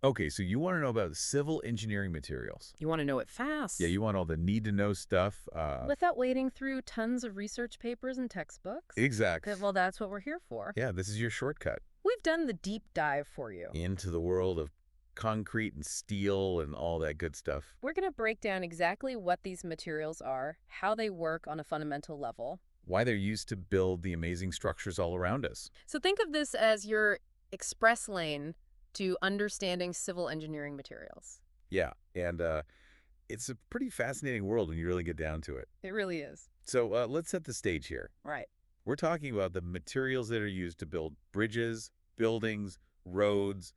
Okay, so you want to know about civil engineering materials. You want to know it fast. Yeah, you want all the need-to-know stuff. Without wading through tons of research papers and textbooks. Exact. Well, that's what we're here for. Yeah, this is your shortcut We've done the deep dive for you. into the world of concrete and steel and all that good stuff. We're going to break down exactly what these materials are, how they work on a fundamental level. Why they're used to build the amazing structures all around us. So think of this as your express lane to understanding civil engineering materials. Yeah, and it's a pretty fascinating world when you really get down to it. It really is. So let's set the stage here. Right. We're talking about the materials that are used to build bridges, buildings, roads,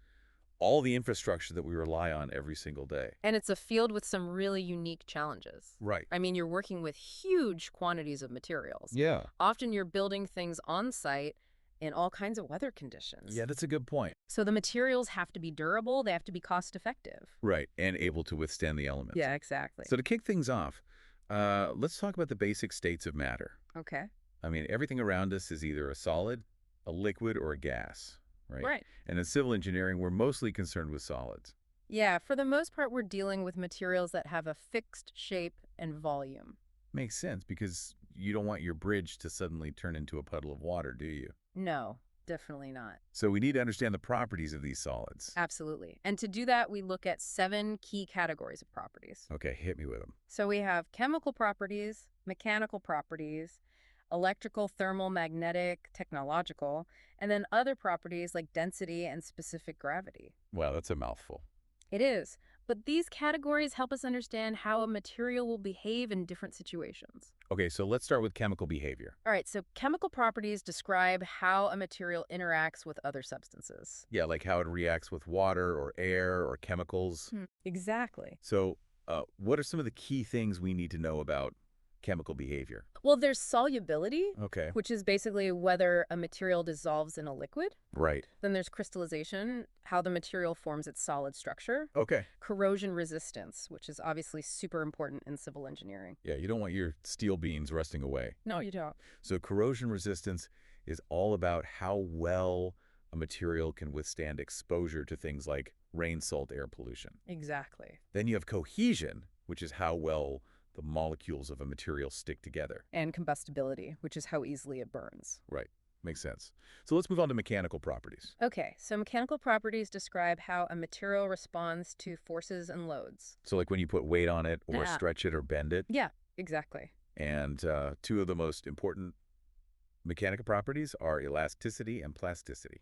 all the infrastructure that we rely on every single day. And it's a field with some really unique challenges. Right. I mean, you're working with huge quantities of materials. Yeah. Often you're building things on site in all kinds of weather conditions. Yeah, that's a good point. So the materials have to be durable, they have to be cost effective. Right, and able to withstand the elements. Yeah, exactly. So to kick things off, let's talk about the basic states of matter. Okay. I mean, everything around us is either a solid, a liquid, or a gas, right? Right. And in civil engineering, we're mostly concerned with solids. Yeah, for the most part, we're dealing with materials that have a fixed shape and volume. Makes sense, because you don't want your bridge to suddenly turn into a puddle of water, do you? No, definitely not. So we need to understand the properties of these solids. Absolutely. And to do that, we look at 7 key categories of properties. Okay, hit me with them. So we have chemical properties, mechanical properties, electrical, thermal, magnetic, technological, and then other properties like density and specific gravity. Wow, that's a mouthful. It is, but these categories help us understand how a material will behave in different situations. Okay, so let's start with chemical behavior. All right, so chemical properties describe how a material interacts with other substances. Yeah, like how it reacts with water or air or chemicals. Exactly. So what are some of the key things we need to know about chemical behavior? Well, there's solubility, Okay. which is basically whether a material dissolves in a liquid. Right. Then there's crystallization, how the material forms its solid structure. Okay. Corrosion resistance, which is obviously super important in civil engineering. Yeah, you don't want your steel beams rusting away. No, you don't. So corrosion resistance is all about how well a material can withstand exposure to things like rain, salt, air pollution. Exactly. Then you have cohesion, which is how well the molecules of a material stick together. And combustibility, which is how easily it burns. Right. Makes sense. So let's move on to mechanical properties. Okay, so mechanical properties describe how a material responds to forces and loads. So like when you put weight on it or Yeah. stretch it or bend it. Yeah, exactly. And two of the most important mechanical properties are elasticity and plasticity.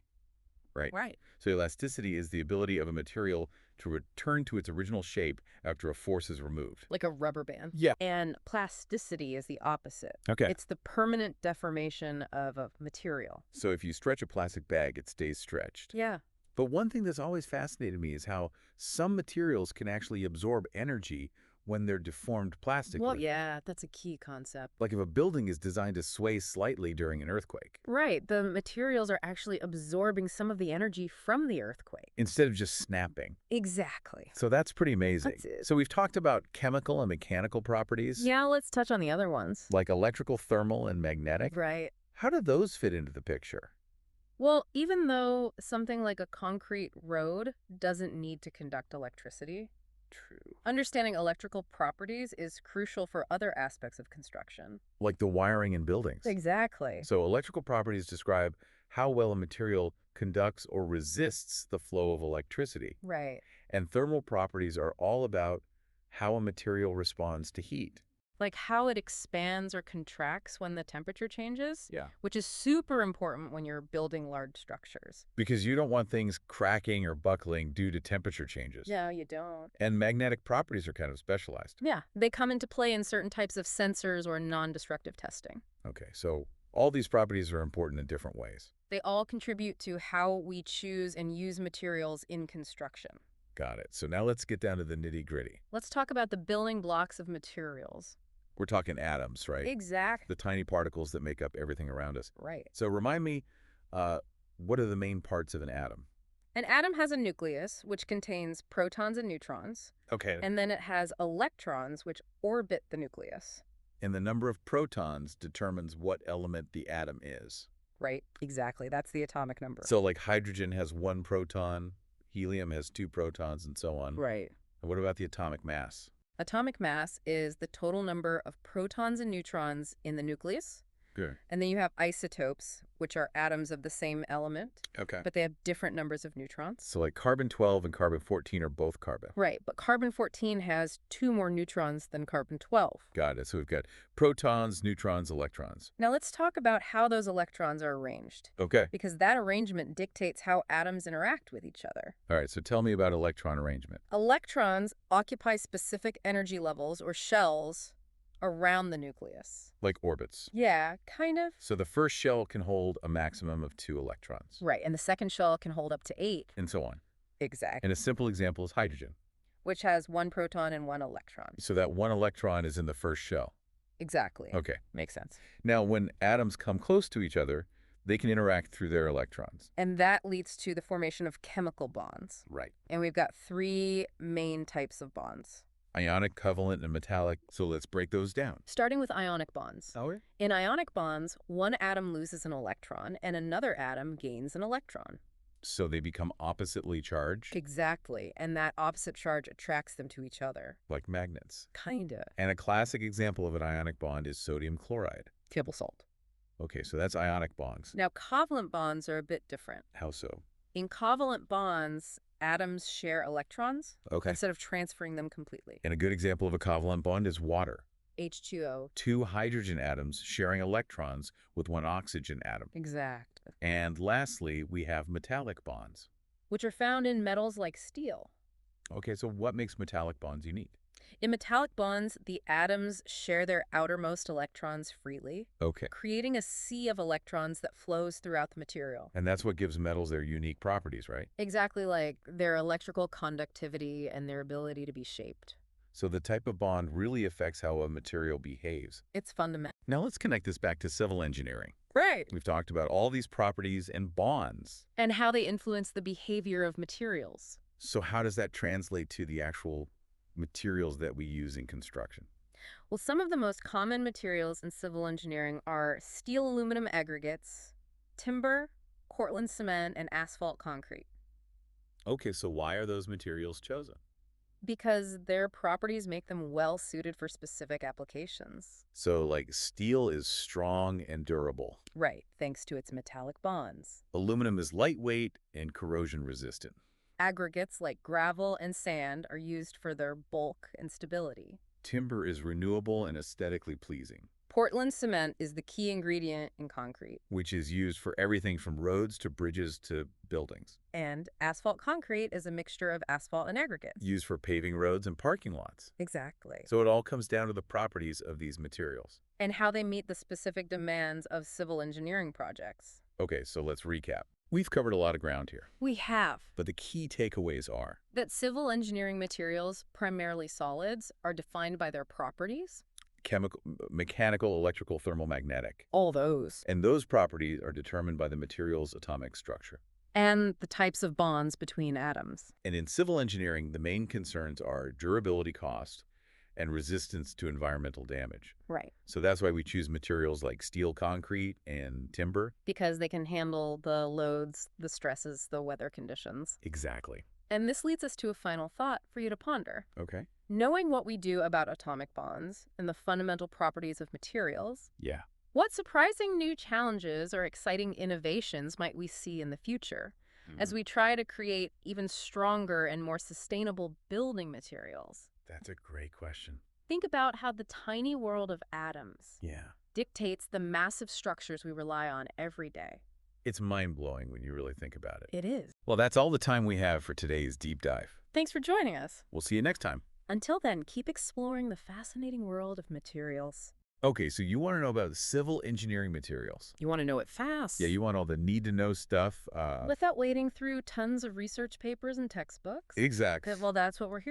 Right? Right. So elasticity is the ability of a material to return to its original shape after a force is removed. Like a rubber band. Yeah. And plasticity is the opposite. Okay. It's the permanent deformation of a material. So if you stretch a plastic bag, it stays stretched. Yeah. But one thing that's always fascinated me is how some materials can actually absorb energy when they're deformed plastically. Well, yeah, that's a key concept. Like if a building is designed to sway slightly during an earthquake. Right. The materials are actually absorbing some of the energy from the earthquake. Instead of just snapping. Exactly. So that's pretty amazing. That's it. So we've talked about chemical and mechanical properties. Yeah, let's touch on the other ones. Like electrical, thermal, and magnetic. Right. How do those fit into the picture? Well, even though something like a concrete road doesn't need to conduct electricity, True. understanding electrical properties is crucial for other aspects of construction. Like the wiring in buildings. Exactly. So electrical properties describe how well a material conducts or resists the flow of electricity. Right. And thermal properties are all about how a material responds to heat. Like how it expands or contracts when the temperature changes, Yeah. which is super important when you're building large structures. Because you don't want things cracking or buckling due to temperature changes. No, you don't. And magnetic properties are kind of specialized. Yeah, they come into play in certain types of sensors or non-destructive testing. Okay, so all these properties are important in different ways. They all contribute to how we choose and use materials in construction. Got it. So now let's get down to the nitty-gritty. Let's talk about the building blocks of materials. We're talking atoms, right? Exactly. The tiny particles that make up everything around us. Right. So remind me, what are the main parts of an atom? An atom has a nucleus, which contains protons and neutrons, Okay. and then it has electrons, which orbit the nucleus. And the number of protons determines what element the atom is. Right, exactly. That's the atomic number. So like hydrogen has 1 proton, Helium has 2 protons and so on. Right. And what about the atomic mass? Atomic mass is the total number of protons and neutrons in the nucleus. Good. And then you have isotopes, which are atoms of the same element, Okay. but they have different numbers of neutrons. So like carbon-12 and carbon-14 are both carbon. Right, but carbon-14 has 2 more neutrons than carbon-12. Got it. So we've got protons, neutrons, electrons. Now let's talk about how those electrons are arranged, Okay. because that arrangement dictates how atoms interact with each other. All right, so tell me about electron arrangement. Electrons occupy specific energy levels, or shells, around the nucleus. Like orbits. Yeah, kind of. So the first shell can hold a maximum of 2 electrons. Right, and the second shell can hold up to 8. And so on. Exactly. And a simple example is hydrogen. Which has 1 proton and 1 electron. So that 1 electron is in the first shell. Exactly. Okay. Makes sense. Now, when atoms come close to each other, they can interact through their electrons. And that leads to the formation of chemical bonds. Right. And we've got 3 main types of bonds. Ionic, covalent, and metallic. So let's break those down. Starting with ionic bonds. Oh, yeah? In ionic bonds, one atom loses an electron and another atom gains an electron. So they become oppositely charged? Exactly. And that opposite charge attracts them to each other. Like magnets. Kinda. And a classic example of an ionic bond is sodium chloride. Table salt. Okay, so that's ionic bonds. Now, covalent bonds are a bit different. How so? In covalent bonds, atoms share electrons Okay. instead of transferring them completely. And a good example of a covalent bond is water. H2O. 2 hydrogen atoms sharing electrons with 1 oxygen atom. Exact. And lastly, we have metallic bonds. Which are found in metals like steel. Okay, so what makes metallic bonds unique? In metallic bonds, the atoms share their outermost electrons freely, Okay. creating a sea of electrons that flows throughout the material. And that's what gives metals their unique properties, right? Exactly like their electrical conductivity and their ability to be shaped. So the type of bond really affects how a material behaves. It's fundamental. Now let's connect this back to civil engineering. Right. We've talked about all these properties and bonds. And how they influence the behavior of materials. So how does that translate to the actual materials that we use in construction? Well, some of the most common materials in civil engineering are steel aluminum aggregates, timber, Portland cement, and asphalt concrete. Okay, so why are those materials chosen? Because their properties make them well suited for specific applications. So like steel is strong and durable. Right, thanks to its metallic bonds. Aluminum is lightweight and corrosion resistant. Aggregates like gravel and sand are used for their bulk and stability. Timber is renewable and aesthetically pleasing, Portland cement is the key ingredient in concrete. which is used for everything from roads to bridges to buildings. And asphalt concrete is a mixture of asphalt and aggregates. Used for paving roads and parking lots. Exactly. So it all comes down to the properties of these materials. And how they meet the specific demands of civil engineering projects. Okay, so let's recap. We've covered a lot of ground here, We have but the key takeaways are that civil engineering materials, primarily solids, are defined by their properties. chemical, mechanical, electrical, thermal, magnetic. All those. And those properties are determined by the material's atomic structure. And the types of bonds between atoms. And in civil engineering, the main concerns are durability cost and resistance to environmental damage. Right. So that's why we choose materials like steel concrete and timber. Because they can handle the loads, the stresses, the weather conditions. Exactly. And this leads us to a final thought for you to ponder. Okay. Knowing what we do about atomic bonds and the fundamental properties of materials, Yeah. what surprising new challenges or exciting innovations might we see in the future as we try to create even stronger and more sustainable building materials? That's a great question. Think about how the tiny world of atoms Yeah. dictates the massive structures we rely on every day. It's mind-blowing when you really think about it. It is. Well, that's all the time we have for today's deep dive. Thanks for joining us. We'll see you next time. Until then, keep exploring the fascinating world of materials. Okay, so you want to know about civil engineering materials. You want to know it fast. Yeah, you want all the need-to-know stuff. Without wading through tons of research papers and textbooks. Exactly. Well, that's what we're here